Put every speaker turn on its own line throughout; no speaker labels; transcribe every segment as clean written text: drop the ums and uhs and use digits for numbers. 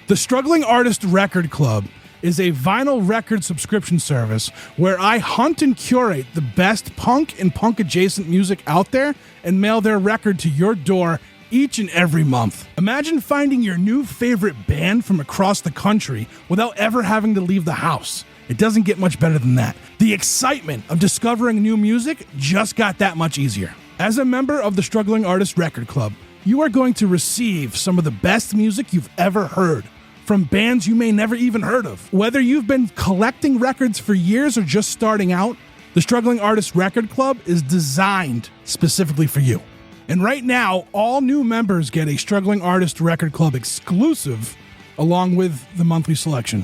The Struggling Artist Record Club is a vinyl record subscription service where I hunt and curate the best punk and punk-adjacent music out there and mail their record to your door each and every month. Imagine finding your new favorite band from across the country without ever having to leave the house. It doesn't get much better than that. The excitement of discovering new music just got that much easier. As a member of the Struggling Artist Record Club, you are going to receive some of the best music you've ever heard from bands you may never even heard of. Whether you've been collecting records for years or just starting out, the Struggling Artist Record Club is designed specifically for you. And right now, all new members get a Struggling Artist Record Club exclusive along with the monthly selection.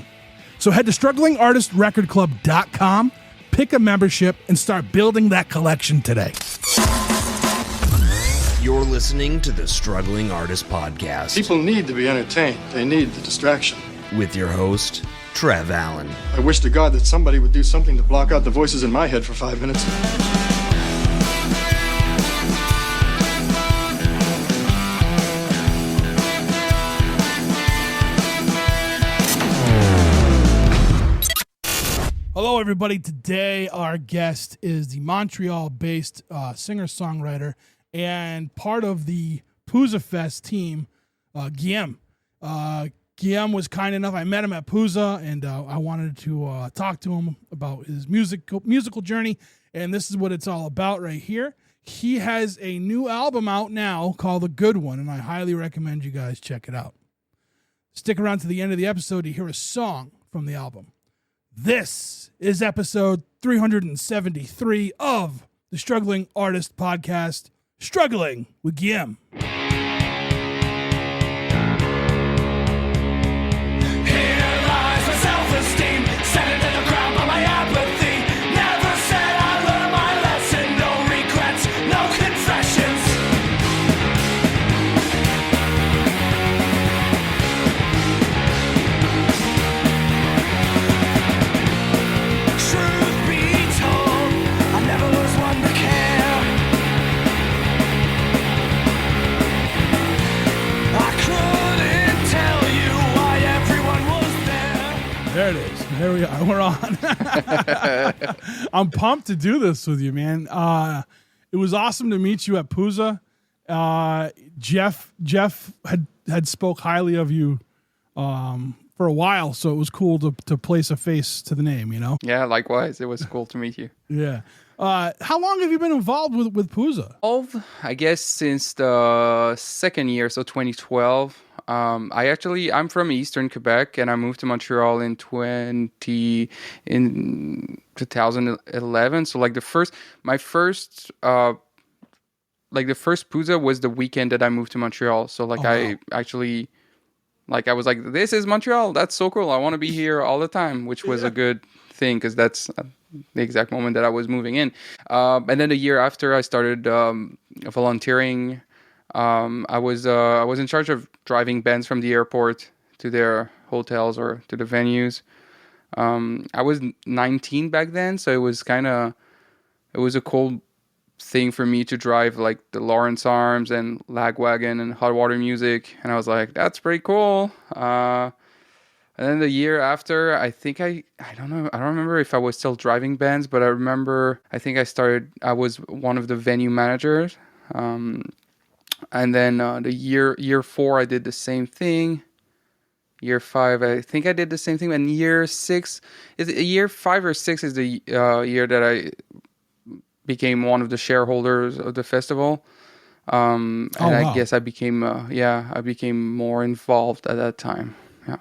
So head to StrugglingArtistRecordClub.com, pick a membership, and start building that collection today.
You're listening to the Struggling Artist Podcast.
People need to be entertained. They need the distraction.
With your host, Trev Allen.
I wish to God that somebody would do something to block out the voices in my head for 5 minutes.
Hello, everybody. Today, our guest is the Montreal-based singer-songwriter and part of the Pouza Fest team, Guilhem. Guilhem was kind enough. I met him at Pouza, and I wanted to talk to him about his musical journey, and this is what it's all about right here. He has a new album out now called The Good One, and I highly recommend you guys check it out. Stick around to the end of the episode to hear a song from the album. This is episode 373 of the Struggling Artist Podcast, Struggling with Guilhem. There it is. There we are. We're on. I'm pumped to do this with you, man. It was awesome to meet you at Pouza. Jeff had spoke highly of you for a while, so it was cool to place a face to the name, you know?
Yeah, likewise. It was cool to meet you.
Yeah. How long have you been involved with Pouza?
I guess since the second year, so 2012. I'm from Eastern Quebec, and I moved to Montreal in 2011. So like the first Pouza was the weekend that I moved to Montreal. So like I was like, this is Montreal. That's so cool. I want to be here all the time, which was a good thing because that's the exact moment that I was moving in. And then the year after, I started volunteering. I was in charge of driving bands from the airport to their hotels or to the venues. I was 19 back then, so it was a cool thing for me to drive like the Lawrence Arms and Lagwagon and Hot Water Music, and I was like, that's pretty cool. And then the year after, I think I don't know, I don't remember if I was still driving bands, but I was one of the venue managers. And then the year 4, I did the same thing. Year 5, I think I did the same thing. And year 6, year 5 or 6 is the year that I became one of the shareholders of the festival. And I guess I became more involved at that time. Yeah,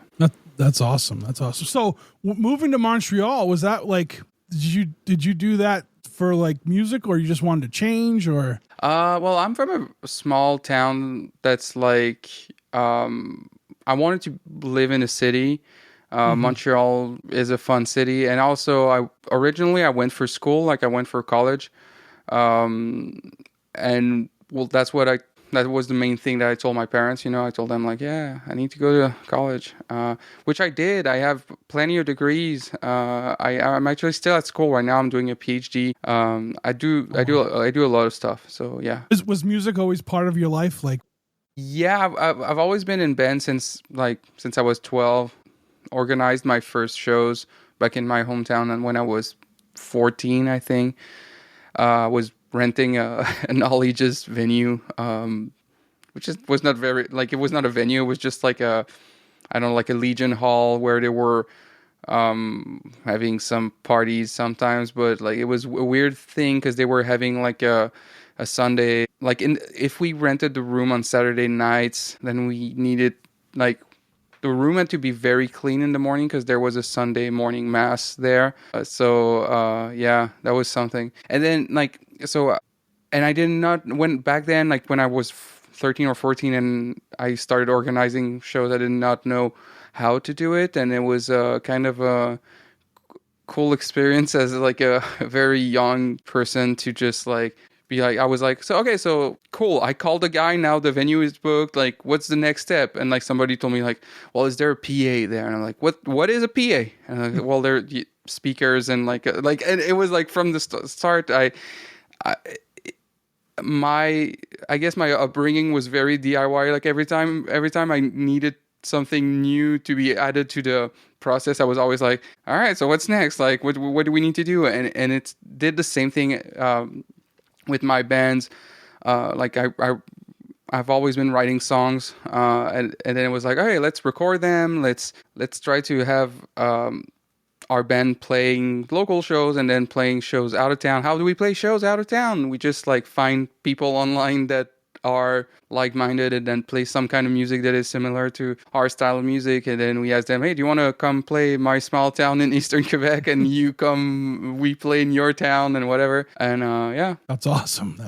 that's awesome. That's awesome. So moving to Montreal, was that like, did you do that for like music, or you just wanted to change, or?
Well, I'm from a small town that's like, I wanted to live in a city. Montreal is a fun city. And also I went for school, like I went for college. And well, that was the main thing that I told my parents, you know. I told them like, yeah, I need to go to college, which I did. I have plenty of degrees. I'm actually still at school right now. I'm doing a PhD. I do a lot of stuff. So yeah.
Was music always part of your life? Like
Yeah, I've always been in band since I was 12. Organized my first shows back in my hometown, and when I was 14, I think, was renting an all ages venue, which was not very like it was not a venue. It was just like I don't know, like a Legion Hall where they were having some parties sometimes, but like it was a weird thing because they were having like a Sunday, like if we rented the room on Saturday nights, then we needed like the room had to be very clean in the morning because there was a Sunday morning mass there. Yeah, that was something. And then and I did not when back then, like when I was 13 or 14 and I started organizing shows, I did not know how to do it, and it was kind of a cool experience as like a very young person to just like be like, I was like, so okay, so cool, I called the guy, now the venue is booked, like what's the next step? And like somebody told me like, well, is there a PA there? And I'm like, what is a PA? And I'm like, well, there are speakers and and it was like from the start I guess my upbringing was very DIY. Like every time I needed something new to be added to the process, I was always like, all right, so what's next? Like, what do we need to do? And it did the same thing with my bands. I've always been writing songs, and then it was like, okay, let's record them. Let's try to have our band playing local shows and then playing shows out of town. How do we play shows out of town? We just like find people online that are like-minded and then play some kind of music that is similar to our style of music, and then we ask them, hey, do you want to come play my small town in eastern Quebec, and we play in your town and whatever. And yeah,
that's awesome.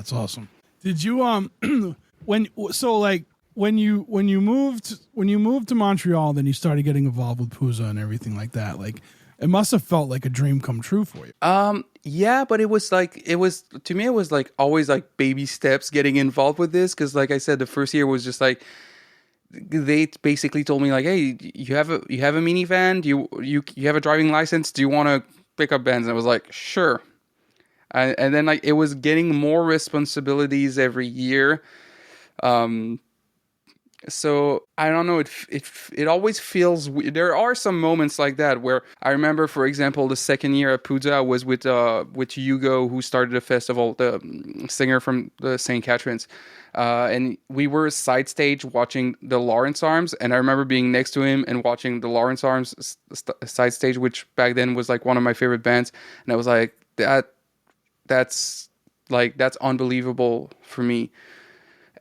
Did you when you moved to Montreal, then you started getting involved with Puza and everything like that, like it must have felt like a dream come true for you.
Yeah, but it was to me, it was like always like baby steps getting involved with this. Cause like I said, the first year was just like, they basically told me like, hey, you have a minivan, you have a driving license, do you want to pick up bands? And I was like, sure. And then like, it was getting more responsibilities every year. So I don't know. It always feels weird. There are some moments like that where I remember, for example, the second year at Puza was with Hugo, who started the festival, the singer from the St. Catharines, and we were side stage watching the Lawrence Arms, and I remember being next to him and watching the Lawrence Arms side stage, which back then was like one of my favorite bands, and I was like, that's unbelievable for me.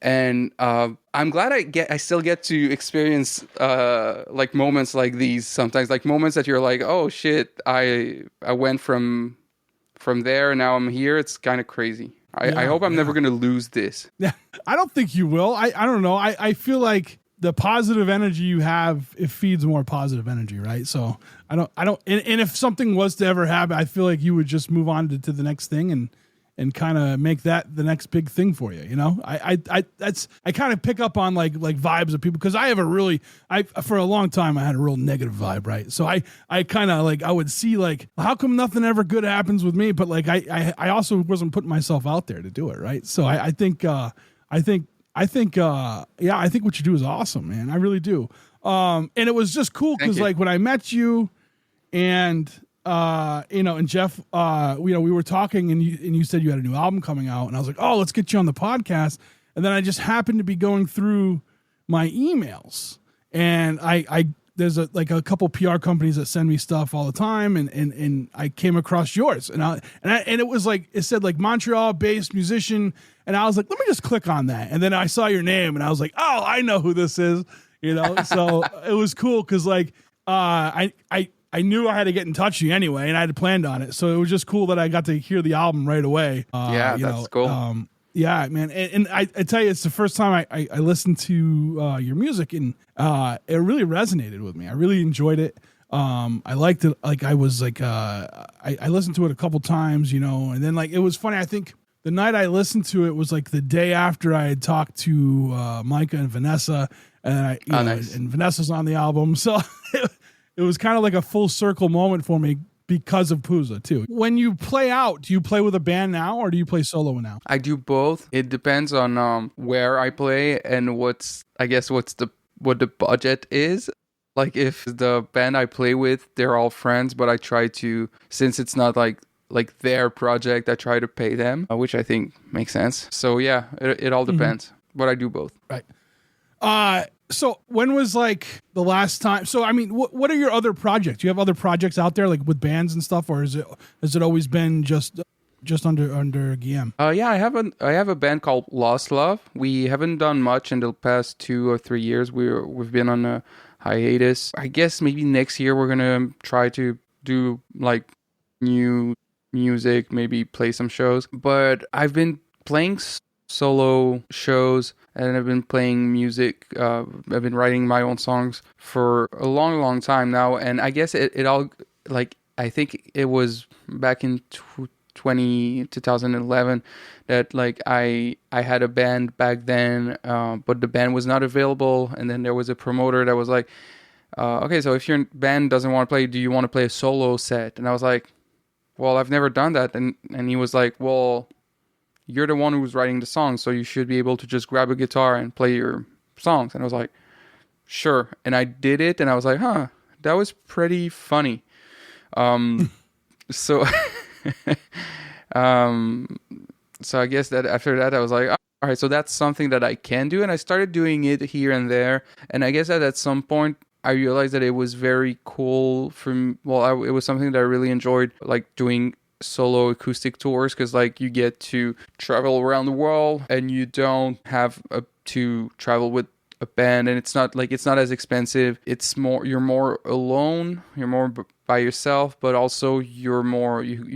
And I'm glad I still get to experience like moments like these sometimes, like moments that you're like, oh shit, I went from there and now I'm here. It's kind of crazy. I hope I'm never going to lose this.
Yeah, I don't think you will. I don't know. I feel like the positive energy you have, it feeds more positive energy, right? So I don't. And if something was to ever happen, I feel like you would just move on to the next thing and kind of make that the next big thing for you, you know? I kind of pick up on like vibes of people, because I for a long time I had a real negative vibe, right? So I kind of like, I would see like, how come nothing ever good happens with me? But like I also wasn't putting myself out there to do it, right? So I think what you do is awesome, man. I really do. And it was just cool because like when I met you and and Jeff, we were talking and you said you had a new album coming out, and I was like, oh, let's get you on the podcast. And then I just happened to be going through my emails, and there's a couple PR companies that send me stuff all the time, and I came across yours, and it was like, it said like Montreal based musician, and I was like, let me just click on that, and then I saw your name, and I was like, oh, I know who this is, so it was cool because like I knew I had to get in touch with you anyway, and I had planned on it. So it was just cool that I got to hear the album right away.
That's cool.
Yeah, man. And I tell you, it's the first time I listened to your music, and it really resonated with me. I really enjoyed it. I liked it. Like I was like, I listened to it a couple times, and then like, it was funny. I think the night I listened to it was like the day after I had talked to Micah and Vanessa, and
nice.
And Vanessa's on the album. So it was kind of like a full circle moment for me, because of Puza too. When you play out, do you play with a band now or do you play solo now?
I do both. It depends on where I play and what the budget is. Like if the band I play with, they're all friends, but I try to, since it's not like their project, I try to pay them, which I think makes sense. So yeah, it all depends, but I do both.
Right. So when was like the last time? So I mean, what are your other projects? Do you have other projects out there like with bands and stuff, or has it always been just under Guilhem?
Yeah, I have a band called Lost Love. We haven't done much in the past 2 or 3 years. We've been on a hiatus. I guess maybe next year we're gonna try to do like new music, maybe play some shows. But I've been playing solo shows and I've been playing music. I've been writing my own songs for a long time now, and I guess it all, like, I think it was back in 2011 that like I had a band back then, but the band was not available, and then there was a promoter that was like, okay, so if your band doesn't want to play, do you want to play a solo set? And I was like, well, I've never done that. And he was like, well, you're the one who's writing the songs, so you should be able to just grab a guitar and play your songs. And I was like, sure. And I did it, and I was like, huh, that was pretty funny. So so I guess that after that I was like, all right, so that's something that I can do, and I started doing it here and there. And I guess that at some point I realized that it was very cool it was something that I really enjoyed, like doing solo acoustic tours, because like you get to travel around the world and you don't have to travel with a band, and it's not as expensive. You're more alone, you're more by yourself, but also you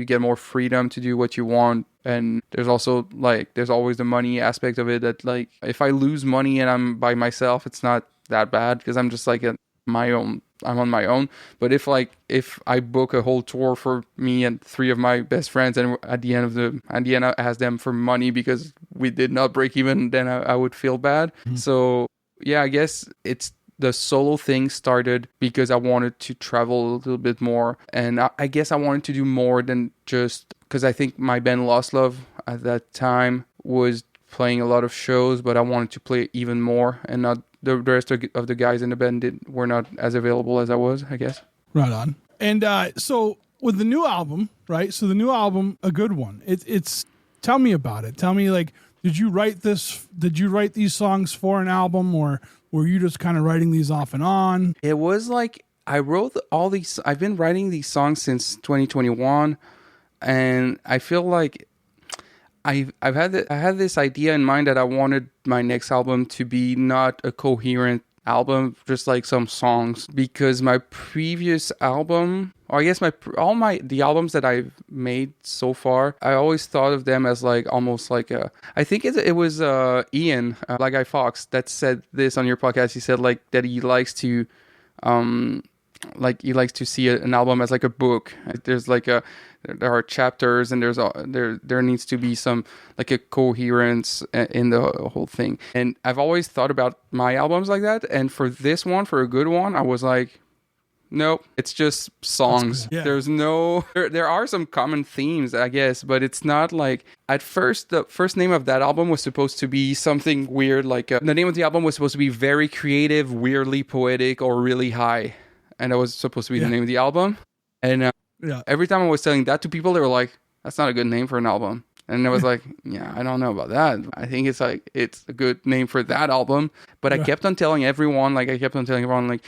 get more freedom to do what you want. And there's also there's always the money aspect of it, that like if I lose money and I'm by myself, it's not that bad because I'm just like I'm on my own. But if I book a whole tour for me and 3 of my best friends, and at the end I ask them for money because we did not break even, then I would feel bad. Mm-hmm. So yeah, I guess it's the solo thing started because I wanted to travel a little bit more, and I guess I wanted to do more than just, because I think my band Lost Love at that time was playing a lot of shows, but I wanted to play even more, and not the rest of the guys in the band were not as available as I was, I guess. Right on.
And so with the new album, right? So the new album, a good one. It's tell me about it. Tell me, like, did you write these songs for an album, or were you just kind of writing these off and on?
It was like I wrote all these. I've been writing these songs since 2021, and I feel like I had this idea in mind that I wanted my next album to be not a coherent album, just like some songs, because my previous album, or I guess the albums that I've made so far, I always thought of them as like almost like I think it was Ian, like Guy Fawkes, that said this on your podcast. He said like that he likes to see an album as like a book. There's there are chapters, and there needs to be some like a coherence in the whole thing. And I've always thought about my albums like that. And for this one, for a good one, I was like, nope, it's just songs. Yeah. There are some common themes, I guess, but it's not like, at first, the first name of that album was supposed to be something weird. Like the name of the album was supposed to be Very Creative, Weirdly Poetic, or Really High. And that was supposed to be the name of the album. And every time I was telling that to people, they were like, that's not a good name for an album. And I was like, yeah, I don't know about that. I think it's a good name for that album. But I kept on telling everyone, like,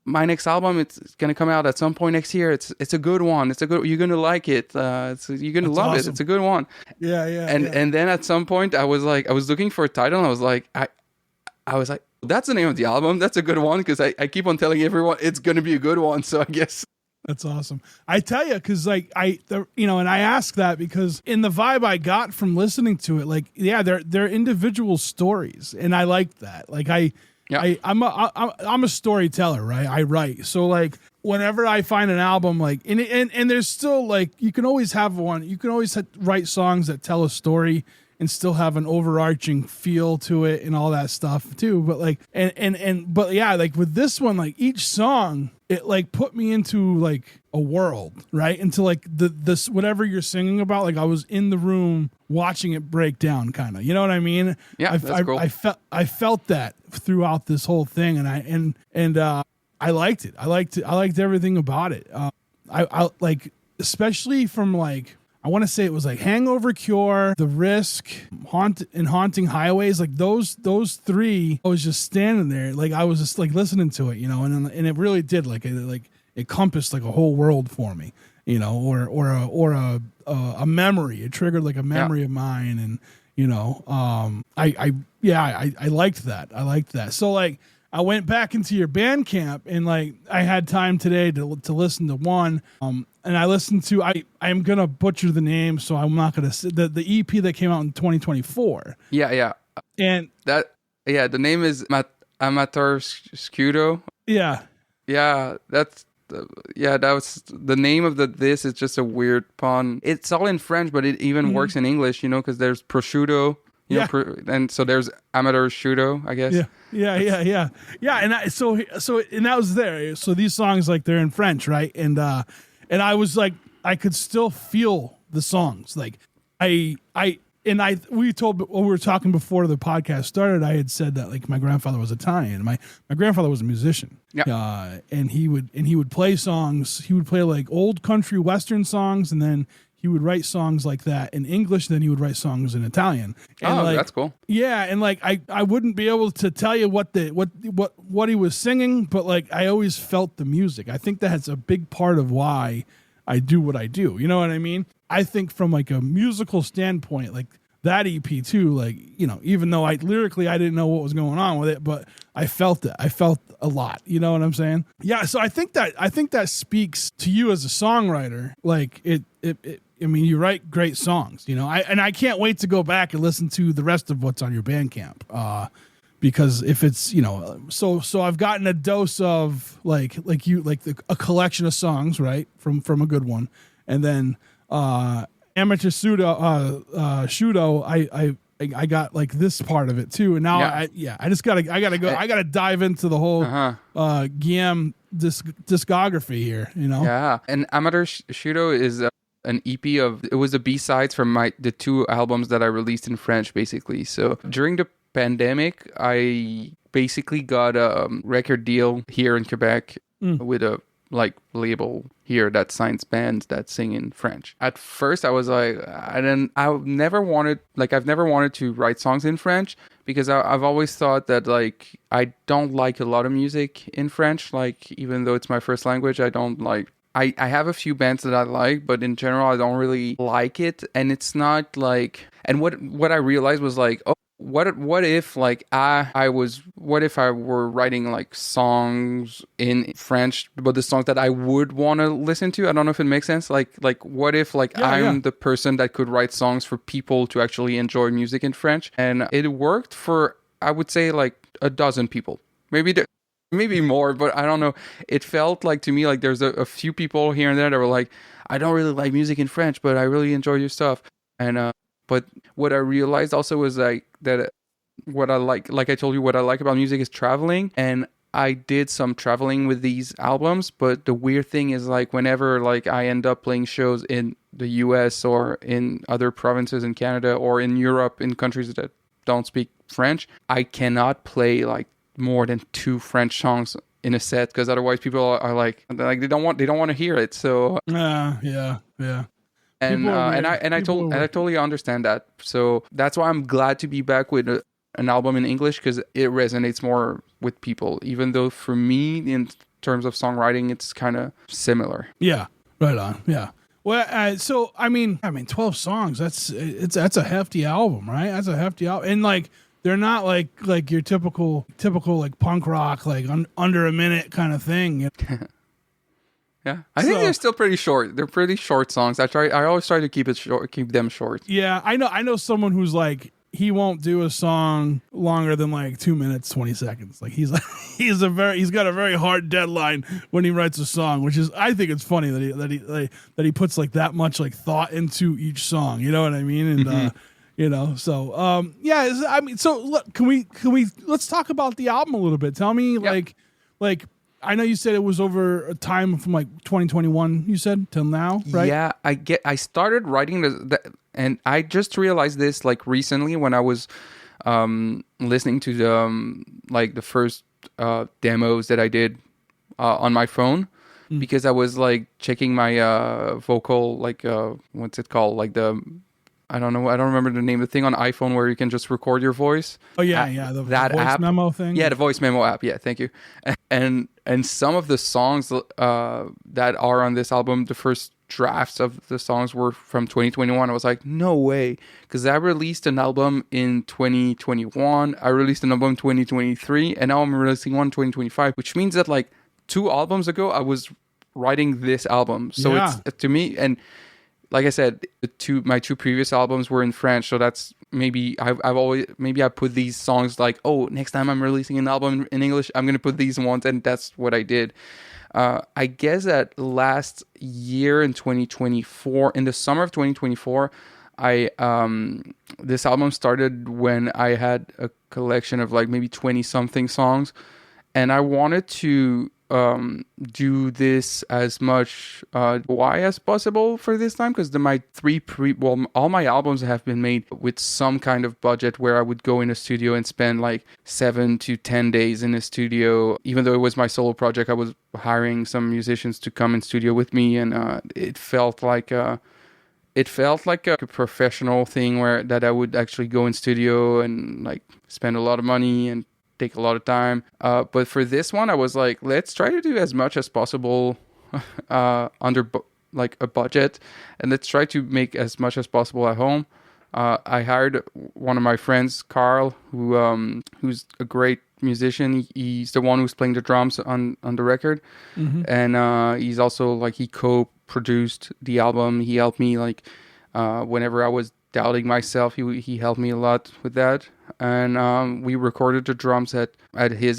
my next album, it's going to come out at some point next year. It's a good one. You're going to like it. You're going to love it. It's a good one.
Yeah.
And then at some point I was looking for a title, and I was like, that's the name of the album. That's a good one, because I keep on telling everyone it's going to be a good one. So I guess.
That's awesome. I tell you, because and I ask that because in the vibe I got from listening to it, like, yeah, they're individual stories, and I like that. Like I'm a storyteller, right? I write. So like whenever I find an album, like, and there's still like, you can always have one. You can always write songs that tell a story and still have an overarching feel to it and all that stuff too. But like, but yeah, like with this one, like each song it like put me into like a world, right? Into like this whatever you're singing about. Like I was in the room watching it break down, kind of. You know what I mean?
Yeah, that's cool.
I felt that throughout this whole thing, and I liked it. I liked everything about it. I like, especially from like, I want to say it was like Hangover Cure, The Risk, Haunting Highways, like those three. I was just standing there, like I was just like listening to it, you know, and it really did like it encompassed like a whole world for me, you know, or a memory. It triggered like a memory of mine, and you know, I liked that. I liked that. So like, I went back into your Bandcamp, and like I had time today to listen to one. And I listened to, I'm going to butcher the name, so I'm not going to say the EP that came out in 2024.
Yeah.
And
the name is Amateur Scudo.
Yeah.
Yeah, that was the name of this is just a weird pun. It's all in French, but it even works in English, you know, because there's prosciutto, you know, and so there's amateur shudo, I guess.
Yeah. And so that was there. So these songs, like, they're in French, right? And I was like, I could still feel the songs. Like when we were talking before the podcast started, I had said that like my grandfather was Italian. My grandfather was a musician. Yeah. And he would play songs. He would play like old country Western songs, and then he would write songs like that in English, then he would write songs in Italian. And
that's cool.
Yeah, and like I wouldn't be able to tell you what he was singing, but like I always felt the music. I think that's a big part of why I do what I do. You know what I mean? I think from like a musical standpoint, like that EP too, like, you know, even though lyrically I didn't know what was going on with it, but I felt it. I felt a lot. You know what I'm saying? Yeah. So I think that speaks to you as a songwriter. Like I mean, you write great songs, you know, I can't wait to go back and listen to the rest of what's on your Bandcamp. Because if it's, you know, so I've gotten a dose of like a collection of songs, right, from a good one, and then Amateur Shudo, I got like this part of it too, and now I gotta dive into the whole Guilhem discography here, you know.
Yeah, and Amateur Shudo is an EP of, it was the B-sides from the two albums that I released in French, basically. So during the pandemic, I basically got a record deal here in Quebec with a like label here that signs bands that sing in French. At first I was like, I've never wanted to write songs in French, because I've always thought that like I don't like a lot of music in French. Like, even though it's my first language, I don't like, I have a few bands that I like, but in general I don't really like it. And it's not like, and what I realized was like, oh, what if like what if I were writing like songs in French, but the songs that I would want to listen to? I don't know if it makes sense. Like what if like I'm the person that could write songs for people to actually enjoy music in French? And it worked for, I would say, like a dozen people, maybe more, but I don't know. It felt like to me like there's a few people here and there that were like, I don't really like music in French, but I really enjoy your stuff. And but what I realized also was like that what I like I told you, what I like about music is traveling, and I did some traveling with these albums. But the weird thing is like whenever like I end up playing shows in the US or in other provinces in Canada or in Europe, in countries that don't speak French, I cannot play like more than 2 French songs in a set, because otherwise people are like they don't want to hear it. So
yeah.
And I totally understand that. So that's why I'm glad to be back with an album in English, because it resonates more with people. Even though for me, in terms of songwriting, it's kind of similar.
Yeah, right on. Yeah. Well, so I mean, 12 songs. That's a hefty album, right? That's a hefty album, and like they're not like your typical like punk rock, like under a minute kind of thing.
Yeah, I think they're still pretty short. They're pretty short songs. I always try to keep them short.
Yeah, I know someone who's like, he won't do a song longer than like 2 minutes 20 seconds. Like he's got a very hard deadline when he writes a song, which is, I think it's funny that he puts like that much like thought into each song. You know what I mean? And you know, so I mean, so look, can we let's talk about the album a little bit. Tell me like I know you said it was over a time from like 2021, you said, till now, right?
Yeah, I started writing and I just realized this like recently when I was listening to the like the first demos that I did on my phone, because I was like checking my vocal, like what's it called, like I don't know, I don't remember the name of the thing on iPhone where you can just record your voice.
Oh yeah, that voice
app.
memo thing.
Yeah, the voice memo app. Yeah, thank you. And some of the songs that are on this album, the first drafts of the songs were from 2021. I was like, no way, because I released an album in 2021. I released an album in 2023, and now I'm releasing one in 2025, which means that like 2 albums ago, I was writing this album. So it's to me, and like I said, my 2 previous albums were in French, so that's maybe I put these songs like, oh, next time I'm releasing an album in English, I'm gonna put these ones, and that's what I did. I guess that last year in 2024, in the summer of 2024, this album started when I had a collection of like maybe 20 something songs, and I wanted to do this as much why as possible for this time, because all my albums have been made with some kind of budget where I would go in a studio and spend like 7 to 10 days in a studio. Even though it was my solo project, I was hiring some musicians to come in studio with me, and it felt like a professional thing that I would actually go in studio and like spend a lot of money and take a lot of time. But for this one, I was like, let's try to do as much as possible under like a budget, and let's try to make as much as possible at home. I hired one of my friends, Carl, who's a great musician. He's the one who's playing the drums on the record, and he's also like, he co-produced the album. He helped me like whenever I was doubting myself, he helped me a lot with that. And we recorded the drums at his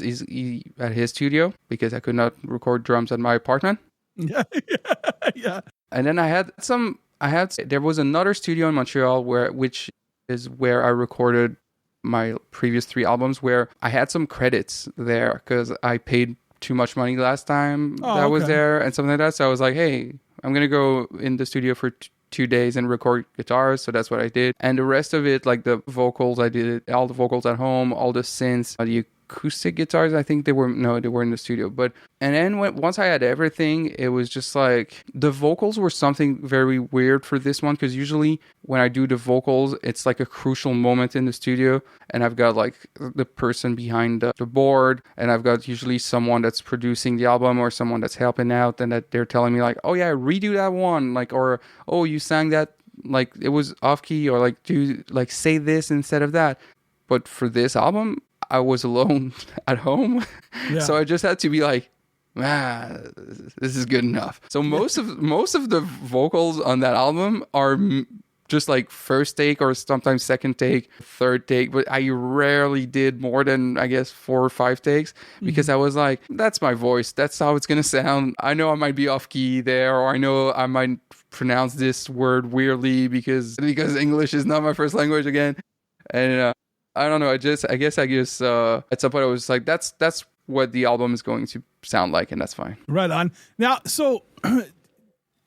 studio, because I could not record drums at my apartment.
Yeah.
And then there was another studio in Montreal which is where I recorded my previous 3 albums, where I had some credits there because I paid too much money last time I was there and something like that. So I was like, hey, I'm gonna go in the studio for 2 days and record guitars. So that's what I did. And the rest of it, like the vocals, I did all the vocals at home, all the synths, the acoustic guitars, I think they were in the studio. And then once I had everything, it was just like, the vocals were something very weird for this one, because usually when I do the vocals, it's like a crucial moment in the studio, and I've got like the person behind the board, and I've got usually someone that's producing the album or someone that's helping out, and that they're telling me like, oh yeah, redo that one, like, or oh, you sang that like it was off key, or like do like say this instead of that. But for this album, I was alone at home. Yeah. So I just had to be like, this is good enough. So most of the vocals on that album are just like first take, or sometimes second take, third take. But I rarely did more than, I guess, 4 or 5 takes, because I was like, that's my voice. That's how it's going to sound. I know I might be off key there, or I know I might pronounce this word weirdly because English is not my first language again. And I don't know. I guess at some point I was like, that's what the album is going to sound like, and that's fine.
Right on. Now, so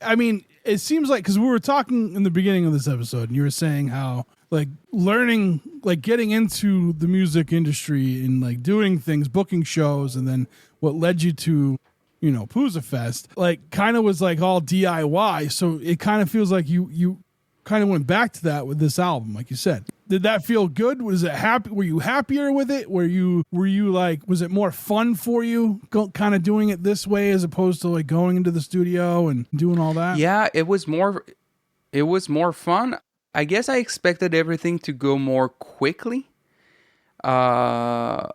I mean, it seems like, because we were talking in the beginning of this episode, and you were saying how like learning, like getting into the music industry and like doing things, booking shows, and then what led you to, you know, Puza Fest, like kind of was like all DIY. So it kind of feels like you kind of went back to that with this album, like you said. Did that feel good? Was it happy? Were you happier with it? Were you like, was it more fun for you kind of doing it this way as opposed to like going into the studio and doing all that?
Yeah, it was more fun. I guess I expected everything to go more quickly. Cause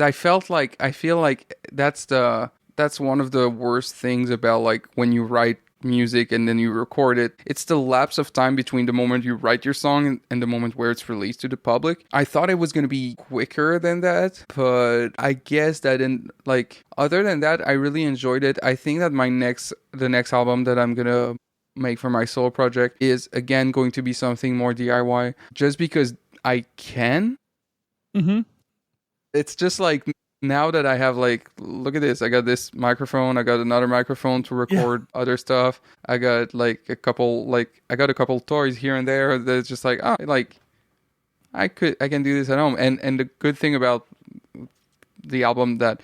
I feel like that's one of the worst things about like when you write music and then you record it. It's the lapse of time between the moment you write your song and the moment where it's released to the public. I thought it was going to be quicker than that, but I guess that other than that, I really enjoyed it. I think that the next album that I'm going to make for my solo project is again going to be something more DIY, just because I can.
Mm-hmm.
It's just like now that I have like, look at this, I got this microphone, I got another microphone to record other stuff. I got like a couple toys here and there. That's just like, oh, like I can do this at home. And the good thing about the album that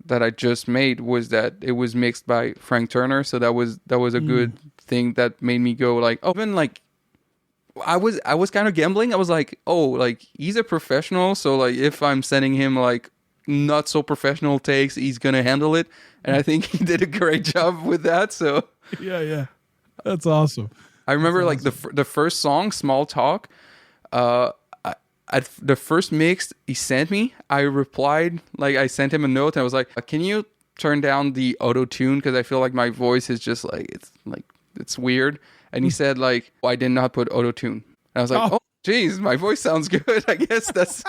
I just made was that it was mixed by Frank Turner. So that was a good thing that made me go like, oh, even like I was kind of gambling. I was like, oh, like he's a professional. So like if I'm sending him like not so professional takes, he's going to handle it. And I think he did a great job with that. So
yeah. That's awesome.
I remember like the first song, Small Talk, at the first mix he sent me, I replied, like I sent him a note and I was like, can you turn down the auto tune? Cause I feel like my voice is just like, it's weird. And he said like, I did not put auto tune. And I was like, oh geez, my voice sounds good. I guess that's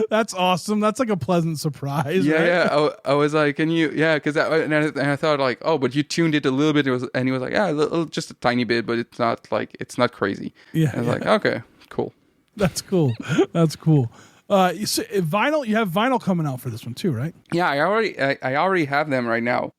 that's awesome. That's like a pleasant surprise.
Yeah,
right?
yeah. I was like, can you? Yeah, because I thought like, oh, but you tuned it a little bit. And he was like, yeah, just a tiny bit, but it's not crazy.
Yeah.
And I was like, okay, cool.
That's cool. That's cool. So vinyl. You have vinyl coming out for this one too, right?
Yeah, I already have them right now.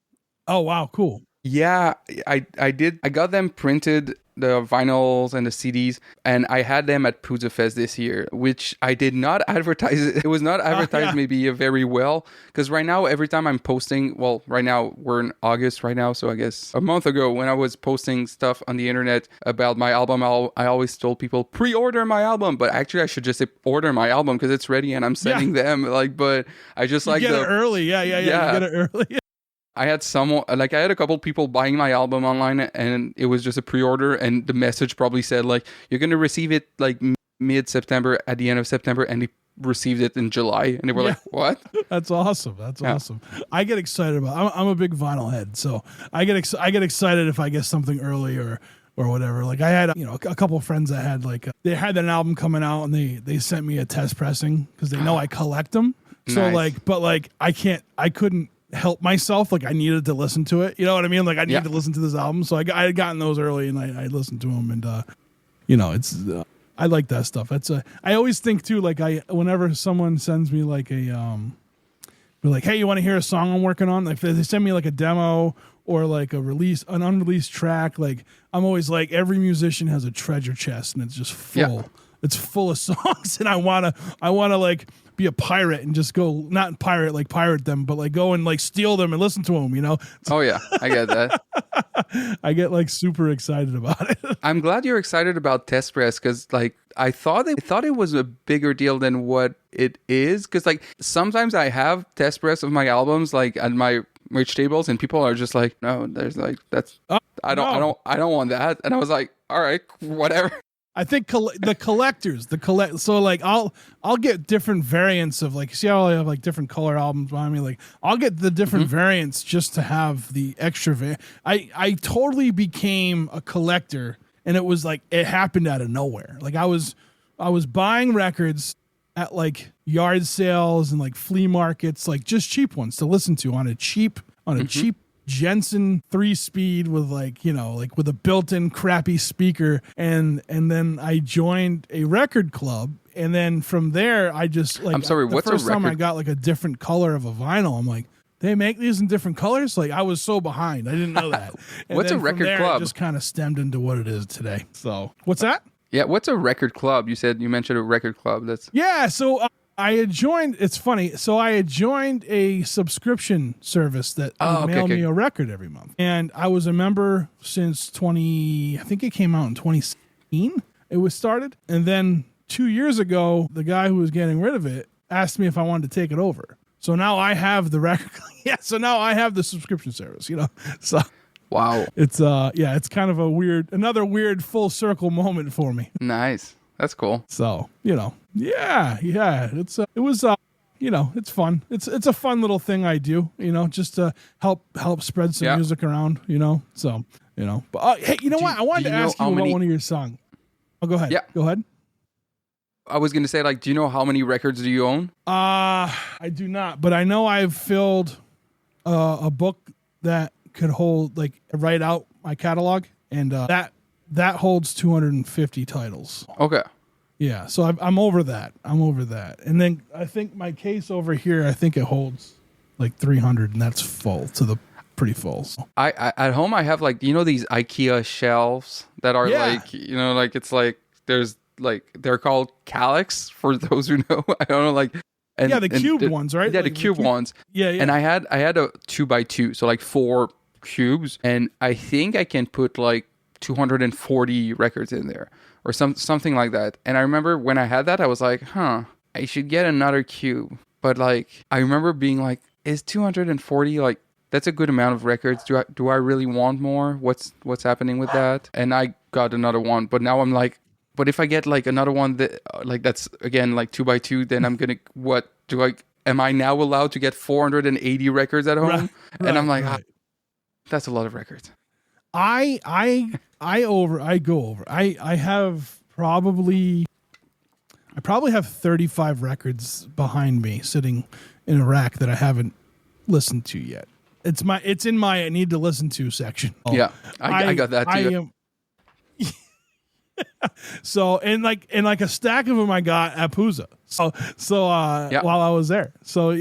Oh wow, cool.
Yeah, I did. I got them printed, the vinyls and the CDs, and I had them at Puzza Fest this year, which I did not advertise. It was not advertised maybe very well, because right now, every time I'm posting, well, right now, we're in August right now, so I guess a month ago when I was posting stuff on the internet about my album, I always told people, pre-order my album, but actually I should just say order my album because it's ready and I'm sending them, like, but I just like
get it early. Yeah. You get it early.
I had a couple people buying my album online and it was just a pre-order and the message probably said like, you're going to receive it like mid-September at the end of September, and they received it in July and they were like, what?
That's awesome. That's awesome. I get excited about, I'm a big vinyl head. So I get excited if I get something early or whatever. Like I had, a couple of friends that had like, they had an album coming out and they sent me a test pressing because they know I collect them. So
Nice.
I couldn't help myself. Like I needed to listen to it. You know what I mean? Like I needed to listen to this album. So I had gotten those early and I listened to them and, it's, I like that stuff. I always think too, like whenever someone sends me like they're like, hey, you want to hear a song I'm working on? Like if they send me like a demo or like an unreleased track, like I'm always like, every musician has a treasure chest and it's just full. Yeah. It's full of songs and I want to like be a pirate and just go, not pirate them, but like go and like steal them and listen to them,
Oh yeah, I get that.
I get like super excited about it.
I'm glad you're excited about Test Press because like I thought it was a bigger deal than what it is, because like sometimes I have Test Press of my albums like at my merch tables and people are just like, no, there's like I don't want that, and I was like, all right, whatever.
I think the collectors, so like I'll get different variants of like, see how I have like different color albums behind me, like I'll get the different variants just to have the extra I totally became a collector, and it was like it happened out of nowhere. Like I was buying records at like yard sales and like flea markets, like just cheap ones to listen to on a cheap Jensen 3-speed with like with a built-in crappy speaker, and then I joined a record club, and then from there I just like, I'm sorry, what's first time I got like a different color of a vinyl, I'm like, they make these in different colors? Like I was so behind, I didn't know that.
What's a record club?
It just kind of stemmed into what it is today. So what's that?
Yeah, what's a record club? You mentioned a record club.
So I had joined, it's funny, so I had joined a subscription service that would mail me a record every month. And I was a member since I think it came out in 2016, it was started. And then 2 years ago, the guy who was getting rid of it asked me if I wanted to take it over. So now I have the record, so now I have the subscription service, so...
Wow.
It's it's kind of another weird full circle moment for me.
Nice. That's cool.
So, it's it's fun. It's a fun little thing I do, just to help spread some music around, So, but hey, what? I wanted to ask you about one of your songs. Oh, go ahead. Yeah. Go ahead.
I was going to say, like, do you know how many records do you own?
I do not, but I know I've filled a book that could hold, like, write out my catalog, and that holds 250 titles.
Okay.
Yeah, so I'm over that. I'm over that. And then I think my case over here, I think it holds like 300, and that's full to the pretty full. So.
I at home I have like, you know, these IKEA shelves that are
Yeah.
like, you know, like it's like there's like they're called calyx for those who know. I don't know, like and
Yeah, the cube ones, right?
Yeah,
Like
the cube ones.
Yeah, yeah.
And I had a 2x2, so like 4 cubes, and I think I can put like 240 records in there or something like that. And I remember when I had that, I was like, I should get another cube. But like I remember being like, is 240 like that's a good amount of records? Do I really want more? What's happening with that? And I got another one, but now I'm like, but if I get like another one that like that's again like 2x2, then I'm gonna am I now allowed to get 480 records at home?
Right,
And I'm like,
right.
that's a lot of records.
I go over. I have probably 35 records behind me sitting in a rack that I haven't listened to yet. It's in my I need to listen to section.
Yeah, I got that too.
So and like a stack of them I got at Puza. So while I was there. So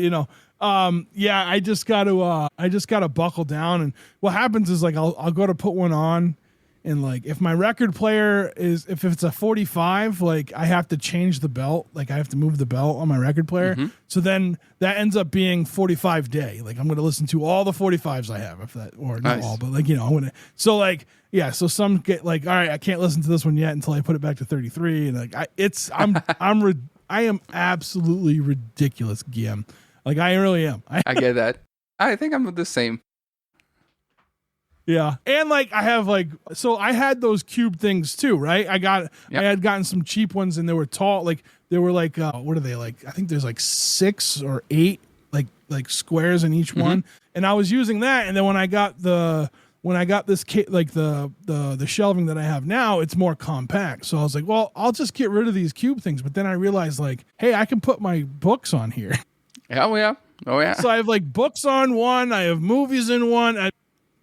I just got to buckle down, and what happens is like I'll go to put one on, and like if my record player if it's a 45, like I have to change the belt, like I have to move the belt on my record player.
Mm-hmm.
So then that ends up being 45 day. Like I'm going to listen to all the 45s I have, if that, or not
Nice.
all, but like, I'm going to, so like, yeah. So some get like, all right, I can't listen to this one yet until I put it back to 33. And like, I am absolutely ridiculous, Guilhem. Like I really am.
I get that. I think I'm the same.
Yeah. And like I have like, so I had those cube things too, right? I had gotten some cheap ones, and they were tall. Like they were like, what are they like? I think there's like 6 or 8 like squares in each one. And I was using that. And then when I got this kit, like the shelving that I have now, it's more compact. So I was like, well, I'll just get rid of these cube things. But then I realized like, hey, I can put my books on here.
Oh yeah.
So I have like books on one. I have movies in one. I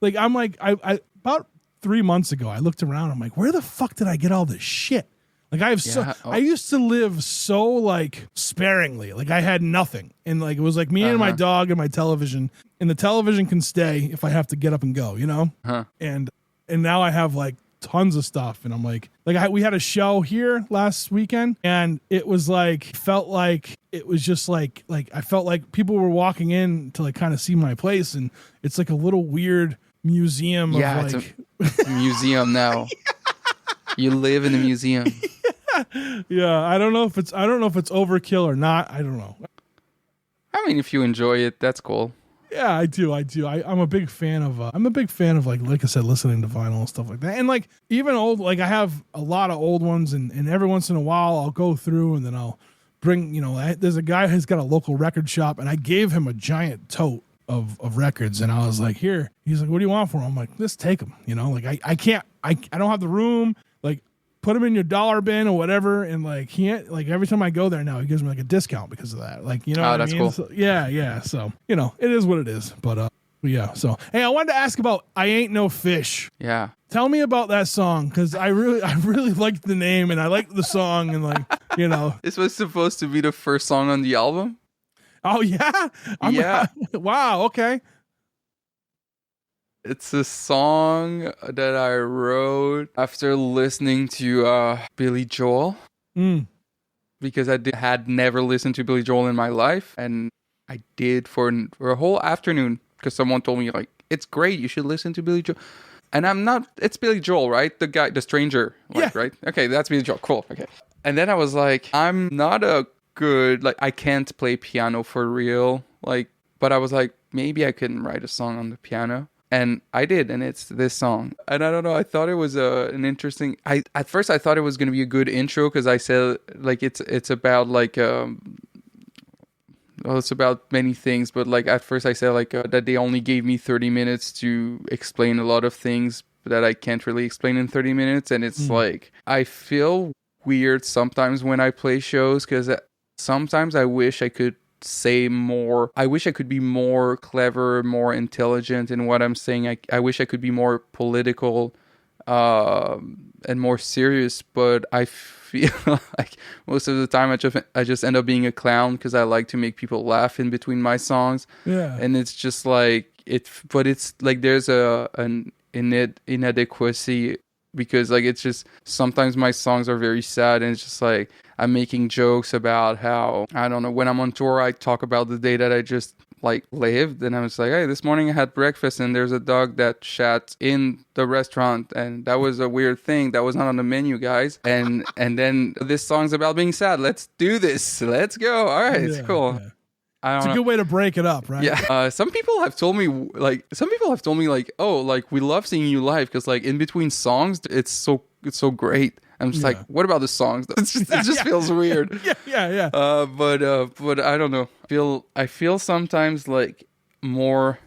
about 3 months ago, I looked around. I'm like, where the fuck did I get all this shit? Like I used to live so like sparingly. Like I had nothing. And like, it was like me and my dog and my television, and the television can stay if I have to get up and go, And now I have like tons of stuff. And I'm like we had a show here last weekend, and it was like, felt like it was just like I felt like people were walking in to like kind of see my place. And it's like a little weird museum.
Yeah,
of like,
it's a museum now. You live in a museum.
Yeah, I don't know if it's overkill or not. I don't know.
I mean, if you enjoy it, that's cool.
Yeah, I do. I'm a big fan of. Like I said, listening to vinyl and stuff like that. And like even old, like I have a lot of old ones, and every once in a while I'll go through, and then I'll bring. There's a guy who's got a local record shop, and I gave him a giant tote of records, and I was like, here. He's like, what do you want for them? I'm like, just take them. Like I can't. I don't have the room. Like, put them in your dollar bin or whatever. And like like every time I go there now, he gives me like a discount because of that. Like, what I
that's
mean?
cool.
So, yeah. So it is what it is. But yeah. So hey, I wanted to ask about "I Ain't No Fish."
Yeah.
Tell me about that song, because I really liked the name, and I liked the song, and like
This was supposed to be the first song on the album.
Oh yeah.
Yeah.
Wow. Okay.
It's a song that I wrote after listening to Billy Joel. Because I had never listened to Billy Joel in my life, and I did for a whole afternoon, because someone told me like, it's great, you should listen to Billy Joel. And it's Billy Joel, right? The guy, the stranger, like, right? Okay, that's Billy Joel, cool, okay. And then I was like, I'm not a good, like, I can't play piano for real, like, but I was like, maybe I can write a song on the piano. And I did, and it's this song. And I don't know, I thought it was an interesting... At first I thought it was going to be a good intro, because I said, like, it's about, like... well, it's about many things, but, like, at first I said, like, that they only gave me 30 minutes to explain a lot of things that I can't really explain in 30 minutes. And it's like, I feel weird sometimes when I play shows, because sometimes I wish I could say more. I wish I could be more clever, more intelligent in what I'm saying. I wish I could be more political. and more serious. But I feel like most of the time I just end up being a clown because I like to make people laugh in between my songs.
Yeah.
And it's just like but it's like there's an inadequacy because like it's just sometimes my songs are very sad and it's just like I'm making jokes about how, I don't know, when I'm on tour I talk about the day that I just like lived, and I was like, hey, this morning I had breakfast and there's a dog that shat in the restaurant and that was a weird thing that was not on the menu, guys, and then this song's about being sad, let's do this, let's go, all right, it's cool.
Yeah.
I don't
It's a
know.
good way to break it up, right?
Yeah. Some people have told me like, oh, like we love seeing you live because like in between songs it's so great. I'm just like, what about the songs? It just feels weird.
Yeah.
But I don't know. I feel sometimes like more.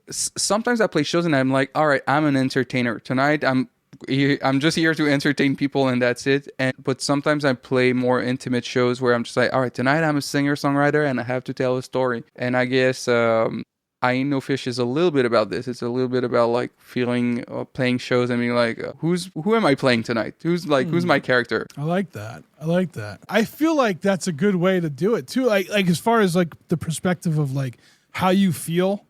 Sometimes I play shows and I'm like, all right, I'm an entertainer tonight. I'm just here to entertain people and that's it. But sometimes I play more intimate shows where I'm just like, all right, tonight I'm a singer-songwriter and I have to tell a story. And I guess I Ain't No Fish is a little bit about this. It's a little bit about like feeling, playing shows and being like, who am I playing tonight? Who's my character?
I like that. I feel like that's a good way to do it too. Like as far as like the perspective of like how you feel,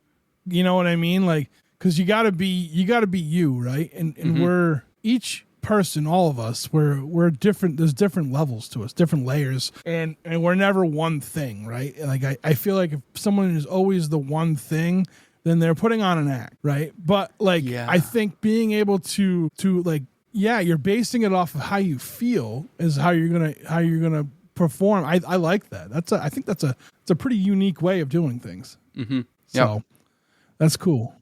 you know what I mean? Like, cause you gotta be you, right? And we're each person, all of us, we're different. There's different levels to us, different layers, and we're never one thing, right? Like I feel like if someone is always the one thing, then they're putting on an act, right? But like I think being able to like, yeah, you're basing it off of how you feel is how you're gonna perform. I like that. I think it's a pretty unique way of doing things.
Mm-hmm.
So that's cool.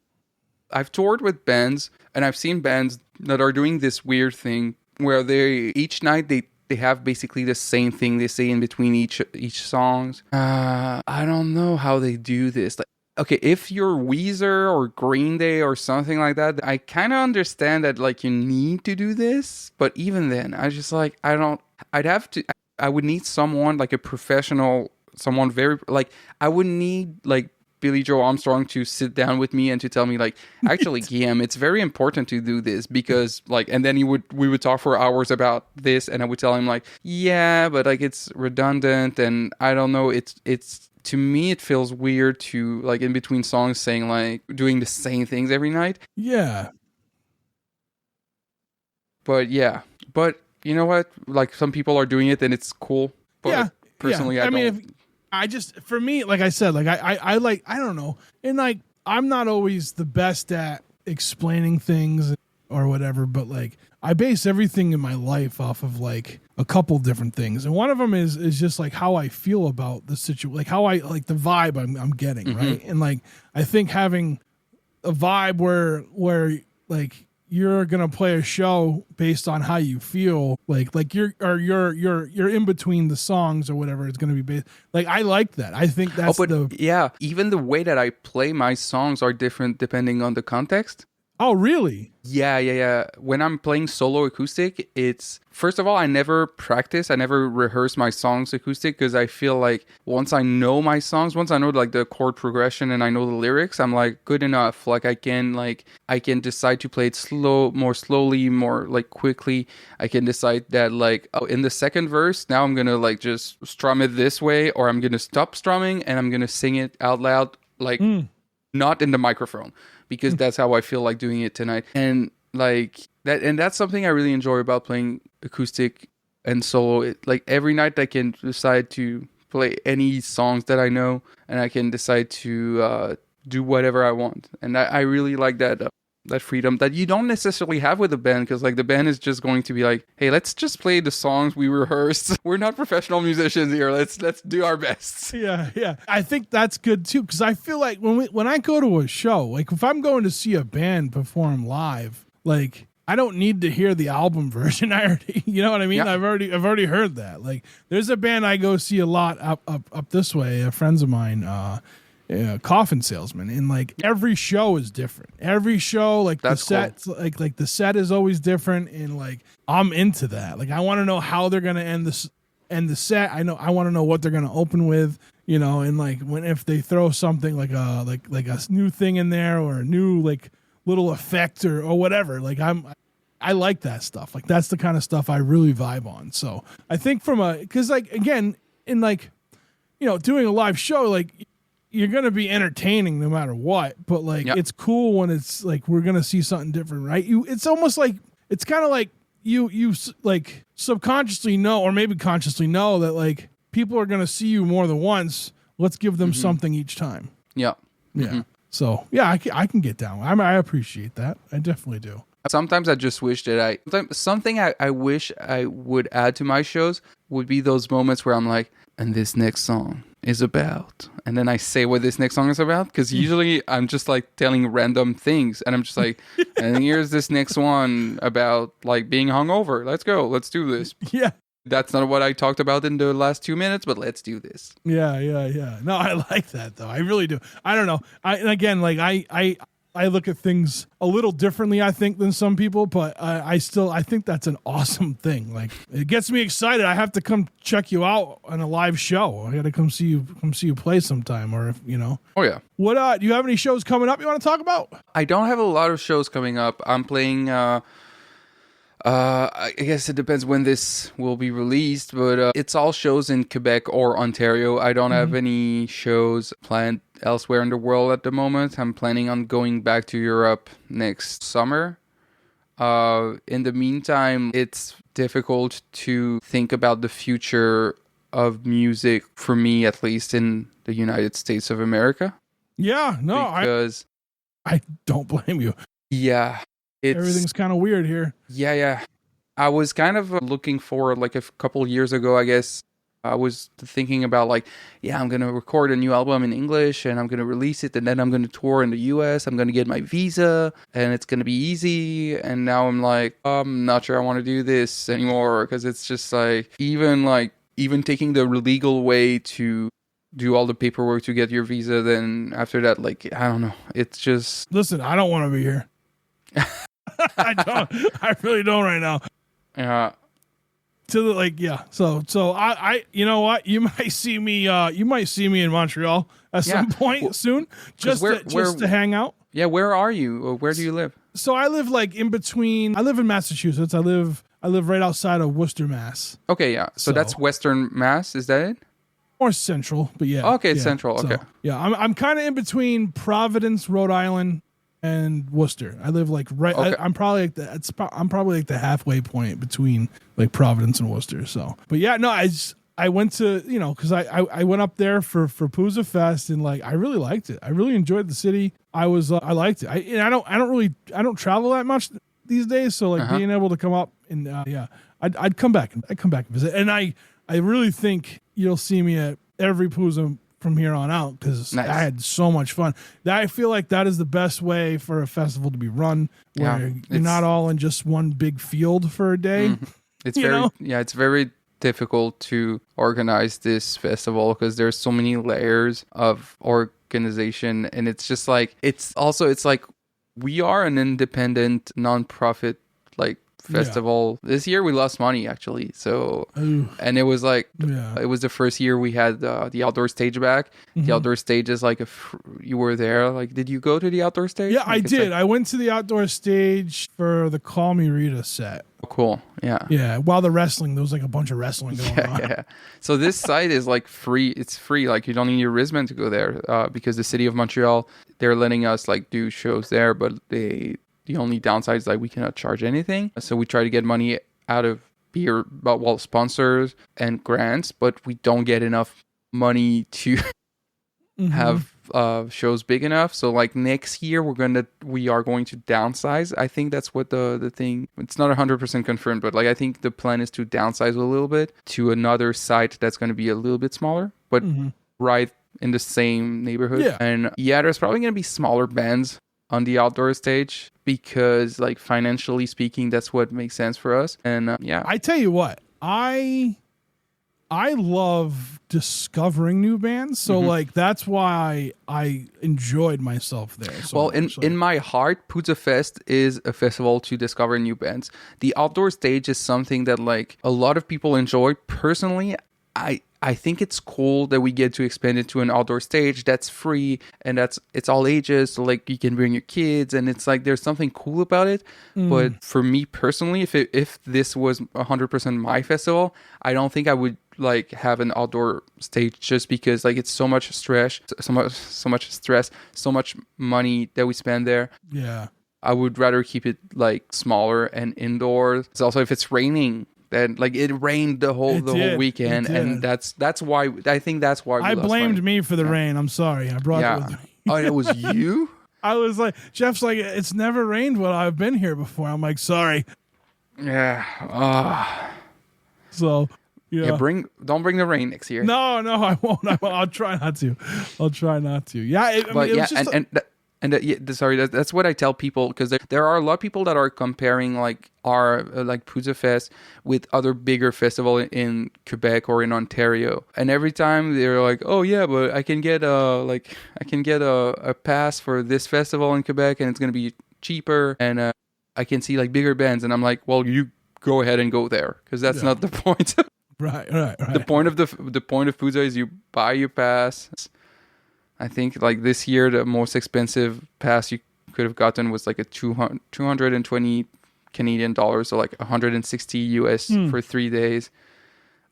I've toured with bands and I've seen bands that are doing this weird thing where each night they have basically the same thing they say in between each songs. I don't know how they do this. Like, okay, if you're Weezer or Green Day or something like that, I kind of understand that like you need to do this, but even then, I just like I would need someone like a professional, someone very like I would need like Billy Joe Armstrong to sit down with me and to tell me like, actually, Guilhem, it's very important to do this because like, and then we would talk for hours about this and I would tell him like, yeah, but like it's redundant and I don't know. It's to me, it feels weird to like in between songs saying like doing the same things every night.
Yeah.
But you know what? Like some people are doing it and it's cool. But personally, I don't.
For me, like I said, like I like, I don't know. And like, I'm not always the best at explaining things or whatever, but like I base everything in my life off of like a couple different things. And one of them is just like how I feel about the situation, like how I like the vibe I'm getting. Mm-hmm. Right. And like, I think having a vibe where like, you're gonna play a show based on how you feel, like you're in between the songs or whatever it's gonna be based. Like I like that. I think that's
even the way that I play my songs are different depending on the context.
Oh, really?
Yeah. When I'm playing solo acoustic, it's first of all, I never practice. I never rehearse my songs acoustic because I feel like once I know my songs, once I know like the chord progression and I know the lyrics, I'm like good enough. Like I can decide to play it more slowly, more like quickly. I can decide that like, oh, in the second verse, now I'm gonna like just strum it this way, or I'm gonna stop strumming and I'm gonna sing it out loud, like not in the microphone. Because that's how I feel like doing it tonight. And like that, and that's something I really enjoy about playing acoustic and solo. Like every night I can decide to play any songs that I know and I can decide to do whatever I want. And I really like that freedom that you don't necessarily have with a band, because like the band is just going to be like, hey, let's just play the songs we rehearsed. We're not professional musicians here. Let's do our best.
Yeah. I think that's good too, because I feel like when I go to a show, like if I'm going to see a band perform live, like I don't need to hear the album version. I already, you know what I mean? Yeah. I've already heard that. Like there's a band I go see a lot up this way. Friends of mine, Coffin Salesman, and like every show is different. Every show, like that's the set, cool. like the set is always different, and like I'm into that. Like I want to know how they're gonna end the set. I want to know what they're gonna open with, you know, and like if they throw something like a new thing in there or a new like little effect or whatever. Like I like that stuff. Like that's the kind of stuff I really vibe on. So I think because like again in like doing a live show, like you're gonna be entertaining no matter what. But like it's cool when it's like we're gonna see something different, right? It's almost like it's kind of like you like subconsciously know or maybe consciously know that like people are gonna see you more than once. Let's give them something each time.
Yeah.
Yeah. So yeah, I can get down. I appreciate that. I definitely do.
Sometimes I just wish that something I wish I would add to my shows would be those moments where I'm like, and this next song is about, and then I say what this next song is about, because usually I'm just like telling random things, and I'm just like, and here's this next one about like being hungover. Let's go. Let's do this.
Yeah.
That's not what I talked about in the last 2 minutes, but let's do this.
Yeah. No, I like that though. I really do. I don't know. And again, like I look at things a little differently, I think, than some people, but I think that's an awesome thing. Like it gets me excited. I have to come check you out on a live show. I got to come see you play sometime, or if
Oh yeah.
What do you have any shows coming up you want to talk about?
I don't have a lot of shows coming up. I'm playing. I guess it depends when this will be released, but it's all shows in Quebec or Ontario. I don't have any shows planned elsewhere in the world at the moment. I'm planning on going back to Europe next summer. In the meantime, it's difficult to think about the future of music, for me at least, in the United States of America.
Yeah, no,
because
I don't blame you.
Yeah.
Everything's kind of weird here.
Yeah. I was kind of looking forward, like a couple years ago, I guess. I was thinking about like, I'm going to record a new album in English and I'm going to release it, and then I'm going to tour in the US. I'm going to get my visa and it's going to be easy. And now I'm like, I'm not sure I want to do this anymore, because it's just like even taking the legal way to do all the paperwork to get your visa, then after that, like, I don't know. It's just...
Listen, I don't want to be here. I don't. I really don't right now.
Yeah.
So I you know what? You might see me in Montreal at some point soon, just to hang out.
Yeah, where are you? Where do you live?
So I live like in between. I live in Massachusetts. I live right outside of Worcester, Mass.
Okay, yeah. So that's Western Mass, is that it?
Or central, but yeah.
Okay, central. Okay.
So, yeah, I'm kind of in between Providence, Rhode Island, and Worcester. I live like right.
Okay.
I'm probably like the halfway point between like Providence and Worcester. So, but yeah, no, I went to because I went up there for Pouzza Fest, and like I really liked it. I really enjoyed the city. I liked it. I don't travel that much these days, so like being able to come up and I'd come back and visit. And I really think you'll see me at every Pouzza from here on out, because I had so much fun. I feel like that is the best way for a festival to be run, where you're not all in just one big field for a day.
It's very difficult to organize this festival because there's so many layers of organization, and it's just like it's like we are an independent nonprofit like festival. This year we lost money actually, so and it was like it was the first year we had the outdoor stage back. The outdoor stage is like you were there, like, did you go to the outdoor stage?
I did. I went to the outdoor stage for the Call Me Rita set.
Oh, cool. Yeah,
while the wrestling, there was like a bunch of wrestling going on.
So this site is like free. It's free, like you don't need your wristband to go there, because the city of Montreal, they're letting us like do shows there, but the only downside is like we cannot charge anything. So we try to get money out of sponsors and grants, but we don't get enough money to have shows big enough. So like next year we are going to downsize. I think that's what the thing. It's not 100% confirmed, but like I think the plan is to downsize a little bit to another site that's going to be a little bit smaller, but right in the same neighborhood. Yeah. And there's probably going to be smaller bands on the outdoor stage, because like financially speaking, that's what makes sense for us. And
I tell you what, I love discovering new bands, so like that's why I enjoyed myself there. So
in my heart, Pouzza Fest is a festival to discover new bands. The outdoor stage is something that like a lot of people enjoy. Personally, I think it's cool that we get to expand it to an outdoor stage that's free and it's all ages. So like you can bring your kids and it's like there's something cool about it. But for me personally, if this was 100% my festival, I don't think I would like have an outdoor stage just because like it's so much stress, so much money that we spend there.
Yeah.
I would rather keep it like smaller and indoors. It's also if it's raining. Then like it rained the whole weekend, and that's why I think that's why
I blamed me for the rain. I'm sorry, I brought it with me.
Oh, it was you?
I was like, Jeff's like, it's never rained when I've been here before. I'm like, sorry.
Yeah.
So yeah,
don't bring the rain next year.
No, I won't. I'll try not to. Yeah,
that's what I tell people because there are a lot of people that are comparing like our like Pouzza Fest with other bigger festival in Quebec or in Ontario, and every time they're like, oh yeah, but I can get a pass for this festival in Quebec and it's gonna be cheaper and I can see like bigger bands, and I'm like, well, you go ahead and go there because that's not the point.
Right.
The point of Pouzza is you buy your pass. I think like this year, the most expensive pass you could have gotten was like a 220 Canadian dollars, so like 160 US for 3 days.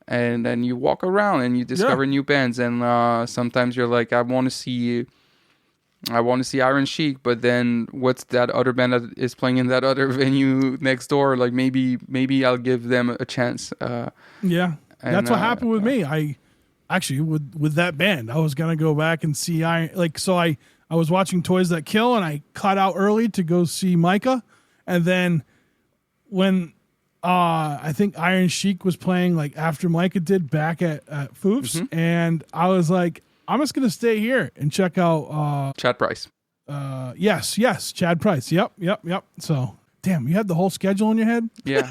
And then you walk around and you discover new bands. And sometimes you're like, I want to see Iron Chic, but then what's that other band that is playing in that other venue next door? Like maybe I'll give them a chance.
That's what happened with me. Actually, with that band, I was gonna go back and see I was watching Toys That Kill, and I cut out early to go see Micah, and then when I think Iron Chic was playing like after Micah did back at Foofs, and I was like, I'm just gonna stay here and check out
Chad Price.
Yes, Chad Price. Yep. So, damn, you had the whole schedule in your head.
Yeah,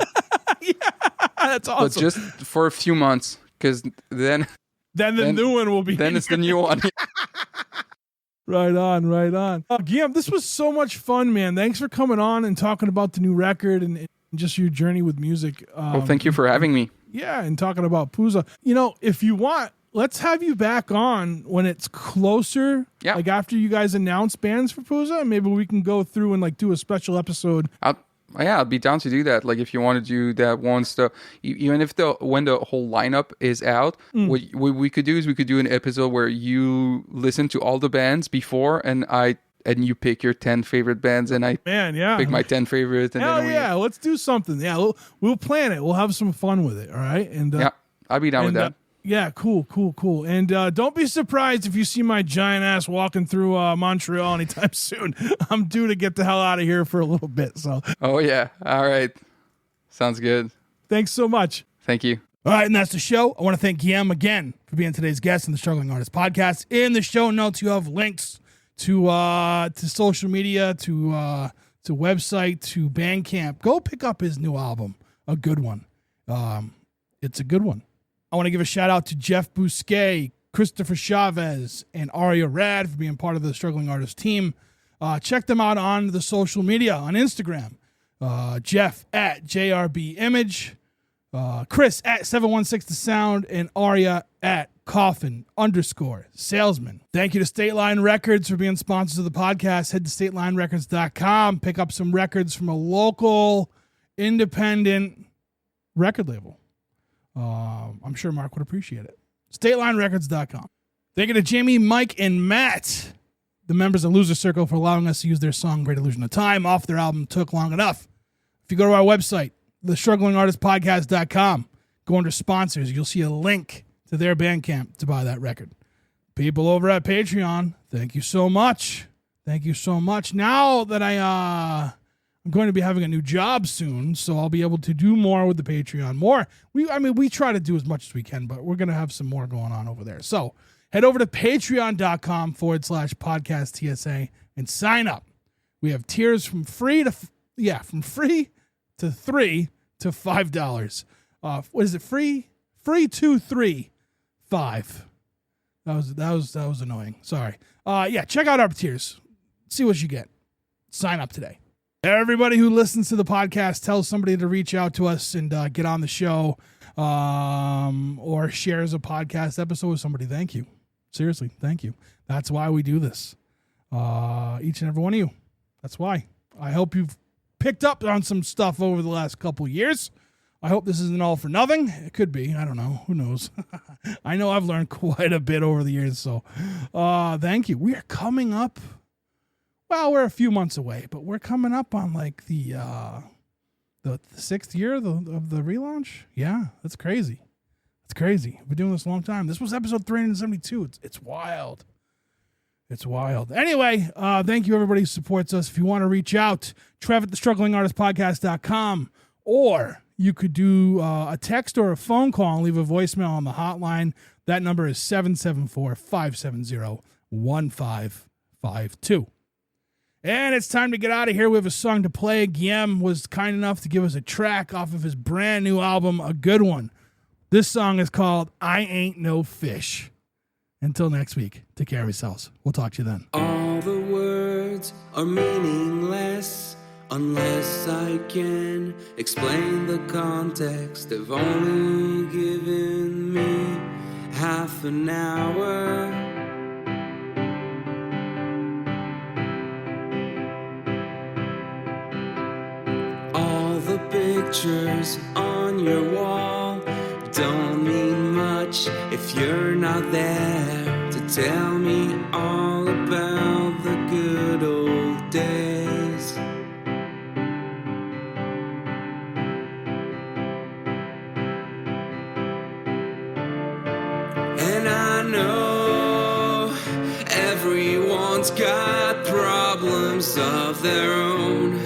that's awesome.
But just for a few months, because then
the new one will be.
Then it's the new one.
Right on. Guilhem, this was so much fun, man. Thanks for coming on and talking about the new record and just your journey with music.
Well, thank you for having me.
Yeah, and talking about Pouzza. You know, if you want, let's have you back on when it's closer.
Yeah.
Like after you guys announce bands for Pouzza, maybe we can go through and like do a special episode.
I'll be down to do that. Like if you want to do that once even if when the whole lineup is out, what we could do is we could do an episode where you listen to all the bands before and you pick your 10 favorite bands and I pick my 10 favorites. And
then let's do something. Yeah, we'll plan it. We'll have some fun with it. All right. And
I'll be down with that.
Yeah, cool. And don't be surprised if you see my giant ass walking through Montreal anytime soon. I'm due to get the hell out of here for a little bit. So.
Oh, yeah. All right. Sounds good.
Thanks so much.
Thank you.
All right, and that's the show. I want to thank Guilhem again for being today's guest on the Struggling Artist Podcast. In the show notes, you have links to social media, to website, to Bandcamp. Go pick up his new album, a good one. It's a good one. I want to give a shout out to Jeff Bousquet, Christopher Chavez, and Aria Rad for being part of the Struggling Artist team. Check them out on the social media, on Instagram. Jeff at JRBImage, Chris at 716 The Sound, and Aria at Coffin_salesman. Thank you to State Line Records for being sponsors of the podcast. Head to StatelineRecords.com. Pick up some records from a local, independent record label. I'm sure Mark would appreciate it. StatelineRecords.com. Thank you to Jamie, Mike, and Matt, the members of Loser Circle, for allowing us to use their song Great Illusion of Time off their album Took Long Enough. If you go to our website, thestrugglingartistpodcast.com, go under sponsors, you'll see a link to their Bandcamp to buy that record. People over at Patreon, thank you so much. Now that I'm going to be having a new job soon, so I'll be able to do more with the Patreon. We try to do as much as we can, but we're going to have some more going on over there. So head over to patreon.com/podcast TSA and sign up. We have tiers from free to $3 to $5. What is it? Free 2, 3, 5. That was annoying. Sorry. Check out our tiers. See what you get. Sign up today. Everybody who listens to the podcast, tell somebody to reach out to us and get on the show. or shares a podcast episode with somebody, thank you. Seriously, thank you. That's why we do this. Each and every one of you. That's why. I hope you've picked up on some stuff over the last couple years. I hope this isn't all for nothing. It could be. I don't know. Who knows? I know I've learned quite a bit over the years. So thank you. We are coming up. Well, we're a few months away, but we're coming up on like the 6th year of the relaunch. Yeah, that's crazy. It's crazy. We've been doing this a long time. This was episode 372. It's wild. It's wild. Anyway, thank you everybody who supports us. If you want to reach out, Trev at thestrugglingartistpodcast.com, or you could do a text or a phone call and leave a voicemail on the hotline. That number is 774-570-1552. And it's time to get out of here. We have a song to play. Guilhem was kind enough to give us a track off of his brand new album, a good one. This song is called I Ain't No Fish. Until next week, take care of yourselves. We'll talk to you then.
All the words are meaningless unless I can explain the context. They've only given me half an hour. All the pictures on your wall don't mean much if you're not there to tell me all about the good old days. And I know everyone's got problems of their own,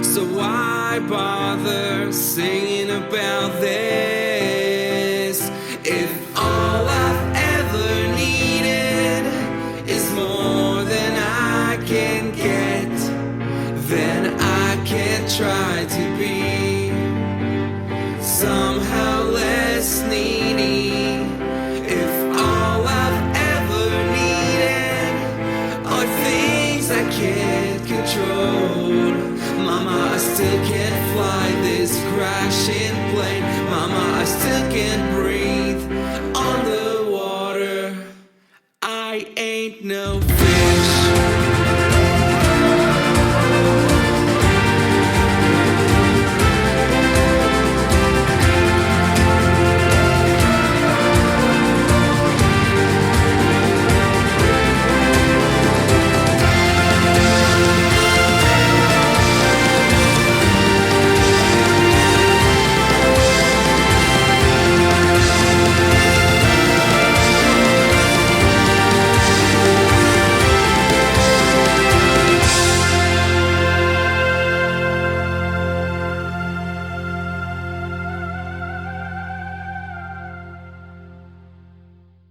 so why bother singing about this if all I've ever needed is more than I can get? Then I can try to be somehow less needy. If all I've ever needed are things I can't control, Mama, I still can't fly this crashing plane. Mama, I still can't breathe.